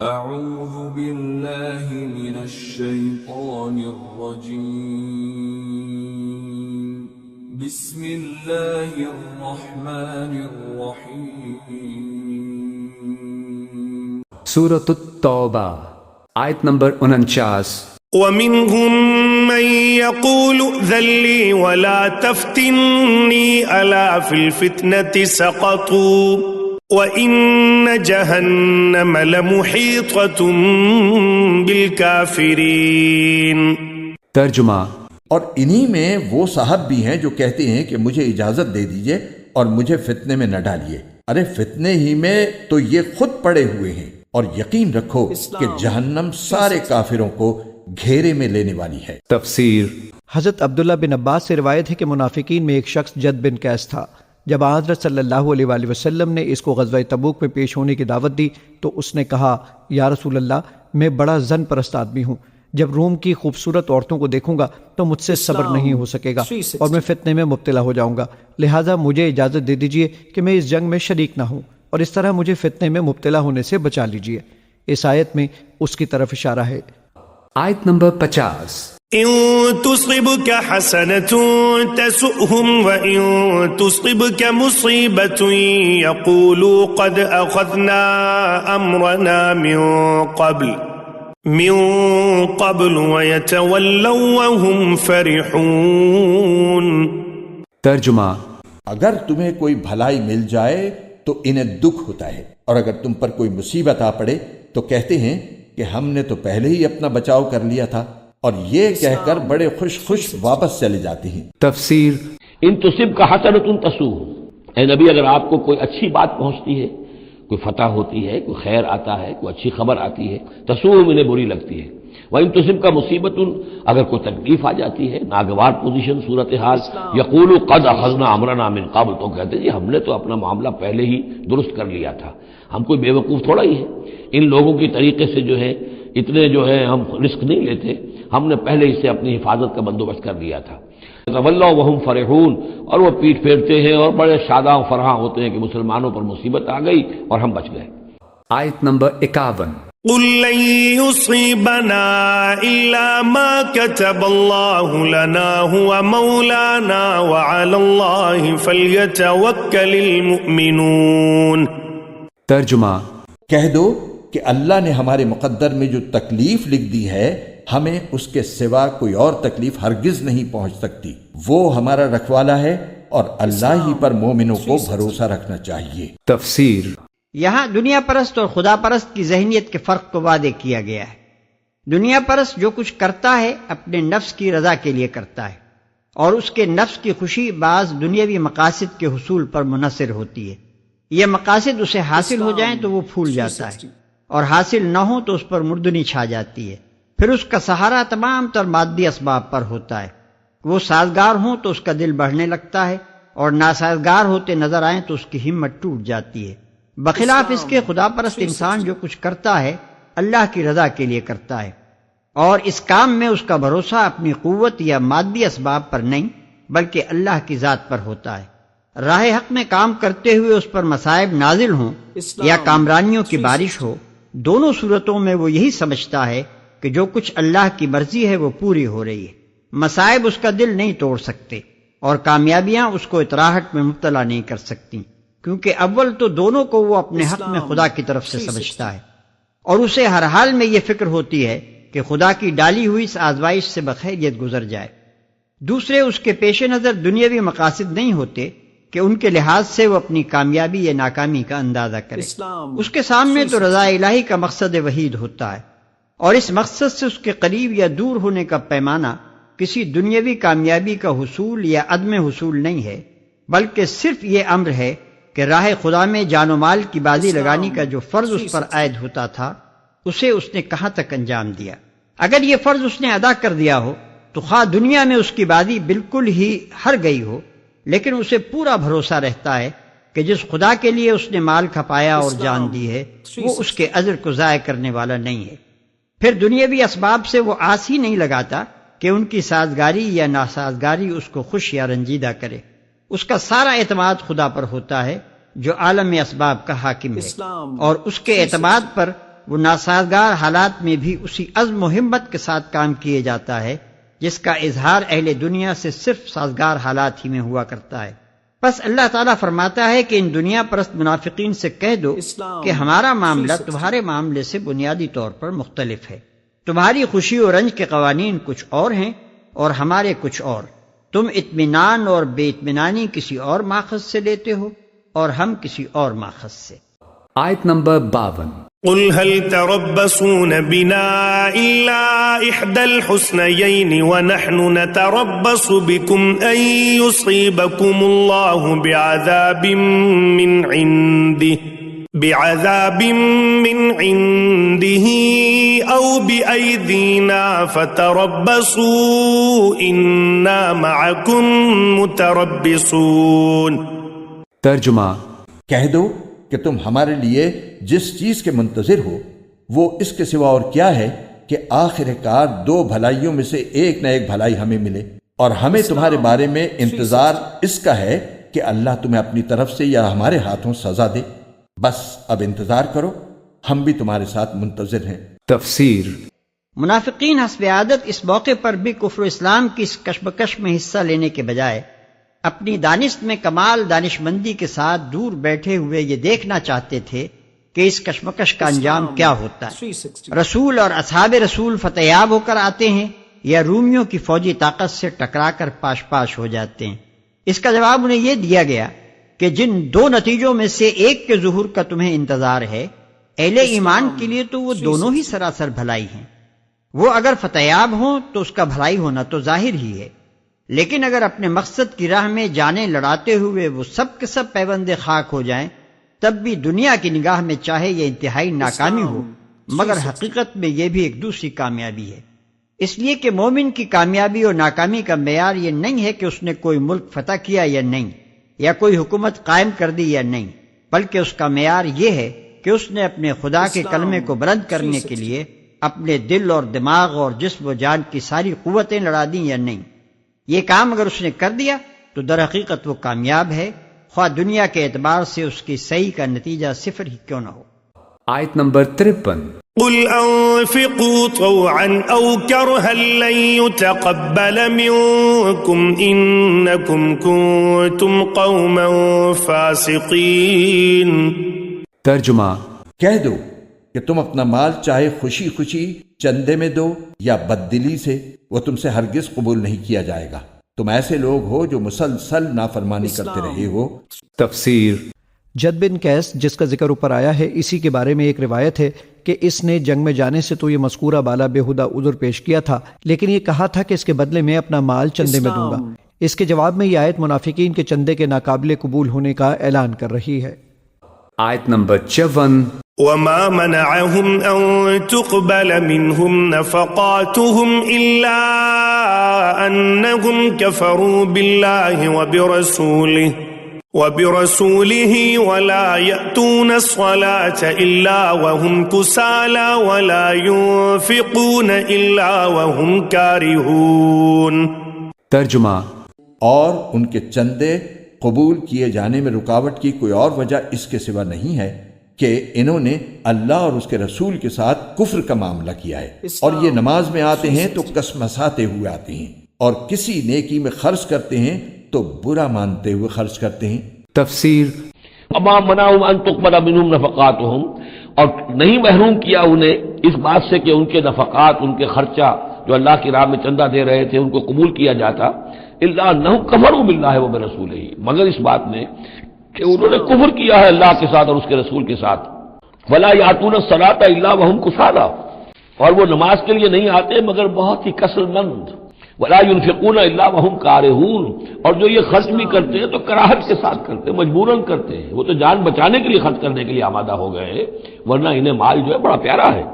اعوذ باللہ من الشیطان الرجیم بسم اللہ الرحمن الرحیم سورۃ التوبہ آیت نمبر 49. وَمِنْهُمْ مَنْ يَقُولُ ائْذَنْ لِي وَلَا تَفْتِنِّي أَلَا فِي الْفِتْنَةِ سَقَطُوا وَإِنَّ جَهَنَّمَ لَمُحِيطَةٌ بِالْكَافِرِينَ. ترجمہ: اور انہی میں وہ صاحب بھی ہیں جو کہتے ہیں کہ مجھے اجازت دے دیجئے اور مجھے فتنے میں نہ ڈالیے. ارے فتنے ہی میں تو یہ خود پڑے ہوئے ہیں، اور یقین رکھو کہ جہنم سارے کافروں کو گھیرے میں لینے والی ہے. تفسیر: حضرت عبداللہ بن عباس سے روایت ہے کہ منافقین میں ایک شخص جد بن قیس تھا. جب حضرت صلی اللہ علیہ وآلہ وسلم نے اس کو غزوہ تبوک میں پیش ہونے کی دعوت دی تو اس نے کہا، یا رسول اللہ، میں بڑا زن پرست آدمی ہوں. جب روم کی خوبصورت عورتوں کو دیکھوں گا تو مجھ سے صبر نہیں ہو سکے گا اور میں فتنے میں مبتلا ہو جاؤں گا، لہٰذا مجھے اجازت دے دیجئے کہ میں اس جنگ میں شریک نہ ہوں، اور اس طرح مجھے فتنے میں مبتلا ہونے سے بچا لیجئے. اس آیت میں اس کی طرف اشارہ ہے. آیت نمبر 50. إن تصبك حسنة تسؤهم وإن تصبك مصيبة يقولوا قد أخذنا أمرنا من قبل ويتولوا وهم فرحون. ترجمہ: اگر تمہیں کوئی بھلائی مل جائے تو انہیں دکھ ہوتا ہے، اور اگر تم پر کوئی مصیبت آ پڑے تو کہتے ہیں کہ ہم نے تو پہلے ہی اپنا بچاؤ کر لیا تھا، اور یہ کہہ کر بڑے خوش واپس چلے جاتے ہیں. تفسیر: ان تصب کا حسنۃ تسوء. اے نبی، اگر آپ کو کوئی اچھی بات پہنچتی ہے، کوئی فتح ہوتی ہے، کوئی خیر آتا ہے، کوئی اچھی خبر آتی ہے، تسوء انہیں بری لگتی ہے. وَإِن تصب کا مصیبت، اگر کوئی تکلیف آ جاتی ہے، ناگوار پوزیشن، صورتحال، یقولوا قد اخذنا امرنا من قبل، تو کہتے ہیں جی ہم نے تو اپنا معاملہ پہلے ہی درست کر لیا تھا، ہم کوئی بے وقوف تھوڑا ہی ہے. ان لوگوں کی طریقے سے جو ہے اتنے جو ہے ہم رسک نہیں لیتے، ہم نے پہلے ہی سے اپنی حفاظت کا بندوبست کر لیا تھا. تولوا وهم فرحون، اور وہ پیٹ پھیرتے ہیں اور بڑے شاداں و فرحاں ہوتے ہیں کہ مسلمانوں پر مصیبت آ گئی اور ہم بچ گئے. آیت نمبر 51. قل لن يصيبنا إلا ما كتب الله لنا هو مولانا وعلى الله فليتوكل المؤمنون. ترجمہ: کہہ دو کہ اللہ نے ہمارے مقدر میں جو تکلیف لکھ دی ہے، ہمیں اس کے سوا کوئی اور تکلیف ہرگز نہیں پہنچ سکتی. وہ ہمارا رکھوالا ہے، اور اللہ ہی پر مومنوں کو بھروسہ رکھنا چاہیے. تفسیر: یہاں دنیا پرست اور خدا پرست کی ذہنیت کے فرق کو واضح کیا گیا ہے. دنیا پرست جو کچھ کرتا ہے اپنے نفس کی رضا کے لیے کرتا ہے، اور اس کے نفس کی خوشی بعض دنیاوی مقاصد کے حصول پر منحصر ہوتی ہے. یہ مقاصد اسے حاصل ہو جائیں تو وہ پھول جاتا ہے، اور حاصل نہ ہو تو اس پر مردنی چھا جاتی ہے. پھر اس کا سہارا تمام تر مادی اسباب پر ہوتا ہے. وہ سازگار ہوں تو اس کا دل بڑھنے لگتا ہے، اور ناسازگار ہوتے نظر آئیں تو اس کی ہمت ٹوٹ جاتی ہے. بخلاف اس کے خدا پرست انسان جو کچھ کرتا ہے اللہ کی رضا کے لیے کرتا ہے، اور اس کام میں اس کا بھروسہ اپنی قوت یا مادی اسباب پر نہیں بلکہ اللہ کی ذات پر ہوتا ہے. راہ حق میں کام کرتے ہوئے اس پر مصائب نازل ہوں یا کامرانیوں کی بارش ہو، دونوں صورتوں میں وہ یہی سمجھتا ہے کہ جو کچھ اللہ کی مرضی ہے وہ پوری ہو رہی ہے. مصائب اس کا دل نہیں توڑ سکتے، اور کامیابیاں اس کو اطراحٹ میں مبتلا نہیں کر سکتی، کیونکہ اول تو دونوں کو وہ اپنے حق میں خدا کی طرف سے سمجھتا ہے، اور اسے ہر حال میں یہ فکر ہوتی ہے کہ خدا کی ڈالی ہوئی اس آزمائش سے بخیریت گزر جائے. دوسرے اس کے پیش نظر دنیاوی مقاصد نہیں ہوتے کہ ان کے لحاظ سے وہ اپنی کامیابی یا ناکامی کا اندازہ کرے. اس کے سامنے تو رضا الہی کا مقصد وحید ہوتا ہے، اور اس مقصد سے اس کے قریب یا دور ہونے کا پیمانہ کسی دنیاوی کامیابی کا حصول یا عدم حصول نہیں ہے، بلکہ صرف یہ امر ہے کہ راہ خدا میں جان و مال کی بازی لگانے کا جو فرض اس پر عائد ہوتا تھا اسے اس نے کہاں تک انجام دیا. اگر یہ فرض اس نے ادا کر دیا ہو تو خواہ دنیا میں اس کی بازی بالکل ہی ہر گئی ہو، لیکن اسے پورا بھروسہ رہتا ہے کہ جس خدا کے لیے اس نے مال کھپایا اور جان دی ہے وہ اس کے اجر کو ضائع کرنے والا نہیں ہے. پھر دنیاوی اسباب سے وہ آس ہی نہیں لگاتا کہ ان کی سازگاری یا ناسازگاری اس کو خوش یا رنجیدہ کرے. اس کا سارا اعتماد خدا پر ہوتا ہے جو عالم اسباب کا حاکم ہے، اور اس کے اعتماد پر وہ ناسازگار حالات میں بھی اسی عزم و ہمت کے ساتھ کام کیے جاتا ہے جس کا اظہار اہل دنیا سے صرف سازگار حالات ہی میں ہوا کرتا ہے۔ بس اللہ تعالیٰ فرماتا ہے کہ ان دنیا پرست منافقین سے کہہ دو کہ ہمارا معاملہ تمہارے معاملے سے بنیادی طور پر مختلف ہے، تمہاری خوشی و رنج کے قوانین کچھ اور ہیں اور ہمارے کچھ اور، تم اطمینان اور بے اطمینانی کسی اور ماخذ سے لیتے ہو اور ہم کسی اور ماخذ سے۔ آیت نمبر 52۔ قل هل تربصون بنا إلا إحدى الحسنيين ونحن نتربص بكم أن يصيبكم الله بعذاب من عنده أو بأيدينا فتربصوا إنا معكم متربصون۔ ترجمہ، کہہ دو کہ تم ہمارے لیے جس چیز کے منتظر ہو وہ اس کے سوا اور کیا ہے کہ آخر کار دو بھلائیوں میں سے ایک نہ ایک بھلائی ہمیں ملے، اور ہمیں تمہارے بارے میں انتظار اس کا ہے کہ اللہ تمہیں اپنی طرف سے یا ہمارے ہاتھوں سزا دے۔ بس اب انتظار کرو، ہم بھی تمہارے ساتھ منتظر ہیں۔ تفسیر۔ منافقین حسب عادت اس موقع پر بھی کفر و اسلام کی اس کشمکش میں حصہ لینے کے بجائے اپنی دانست میں کمال دانشمندی کے ساتھ دور بیٹھے ہوئے یہ دیکھنا چاہتے تھے کہ اس کشمکش کا انجام کیا ہوتا ہے، رسول اور اصحاب رسول فتح یاب ہو کر آتے ہیں یا رومیوں کی فوجی طاقت سے ٹکرا کر پاش پاش ہو جاتے ہیں۔ اس کا جواب انہیں یہ دیا گیا کہ جن دو نتیجوں میں سے ایک کے ظہور کا تمہیں انتظار ہے، اہل ایمان کے لیے تو وہ دونوں ہی سراسر بھلائی ہیں۔ وہ اگر فتح یاب ہوں تو اس کا بھلائی ہونا تو ظاہر ہی ہے، لیکن اگر اپنے مقصد کی راہ میں جانیں لڑاتے ہوئے وہ سب کے سب پیوند خاک ہو جائیں، تب بھی دنیا کی نگاہ میں چاہے یہ انتہائی ناکامی ہو، مگر حقیقت میں یہ بھی ایک دوسری کامیابی ہے۔ اس لیے کہ مومن کی کامیابی اور ناکامی کا معیار یہ نہیں ہے کہ اس نے کوئی ملک فتح کیا یا نہیں، یا کوئی حکومت قائم کر دی یا نہیں، بلکہ اس کا معیار یہ ہے کہ اس نے اپنے خدا کے کلمے کو بلند کرنے کے لیے اپنے دل اور دماغ اور جسم و جان کی ساری قوتیں لڑا دیں یا نہیں۔ یہ کام اگر اس نے کر دیا تو در حقیقت وہ کامیاب ہے، خواہ دنیا کے اعتبار سے اس کی صحیح کا نتیجہ صفر ہی کیوں نہ ہو۔ آیت نمبر 53۔ قل انفقوا طوعا او کرها لن يتقبل منكم انكم كنتم قوما فاسقين۔ ترجمہ، کہہ دو کہ تم اپنا مال چاہے خوشی خوشی چندے میں دو یا بددلی سے، وہ تم سے ہرگز قبول نہیں کیا جائے گا۔ تم ایسے لوگ ہو جو مسلسل نافرمانی کرتے رہے ہو۔ تفسیر۔ جد بن قیس جس کا ذکر اوپر آیا ہے، اسی کے بارے میں ایک روایت ہے کہ اس نے جنگ میں جانے سے تو یہ مذکورہ بالا بےہودہ عذر پیش کیا تھا، لیکن یہ کہا تھا کہ اس کے بدلے میں اپنا مال چندے میں دوں گا۔ اس کے جواب میں یہ آیت منافقین کے چندے کے ناقابل قبول ہونے کا اعلان کر رہی ہے۔ آیت نمبر 54۔ وما منعهم أن تقبل منهم نفقاتهم إلا أنهم كفروا بالله وبرسوله ولا يأتون الصلاة إلا وهم كسالى ولا ينفقون إلا وهم كارهون۔ ترجمہ، اور ان کے چندے قبول کیے جانے میں رکاوٹ کی کوئی اور وجہ اس کے سوا نہیں ہے کہ انہوں نے اللہ اور اس کے رسول کے ساتھ کفر کا معاملہ کیا ہے، اور یہ نماز میں آتے ہیں تو کسمساتے ہوئے آتے ہیں، اور کسی نیکی میں خرچ کرتے ہیں تو برا مانتے ہوئے خرچ کرتے ہیں۔ تفسیر۔ وما منعهم ان تقبل منهم نفقاتهم، اور نہیں محروم کیا انہیں اس بات سے کہ ان کے نفقات، ان کے خرچہ جو اللہ کی راہ میں چندہ دے رہے تھے ان کو قبول کیا جاتا، الا انهم كفروا بالله وبرسوله، مگر اس بات میں کہ انہوں نے کفر کیا ہے اللہ کے ساتھ اور اس کے رسول کے ساتھ۔ ولا یاتون الصلاۃ الا وهم کسالى، اور وہ نماز کے لیے نہیں آتے مگر بہت ہی کسل مند۔ ولا ينفقون الا وهم كارهون، اور جو یہ خرچ بھی کرتے ہیں تو کراہت کے ساتھ کرتے ہیں، مجبوراً کرتے ہیں، وہ تو جان بچانے کے لیے خرچ کرنے کے لیے آمادہ ہو گئے، ورنہ انہیں مال جو ہے بڑا پیارا ہے۔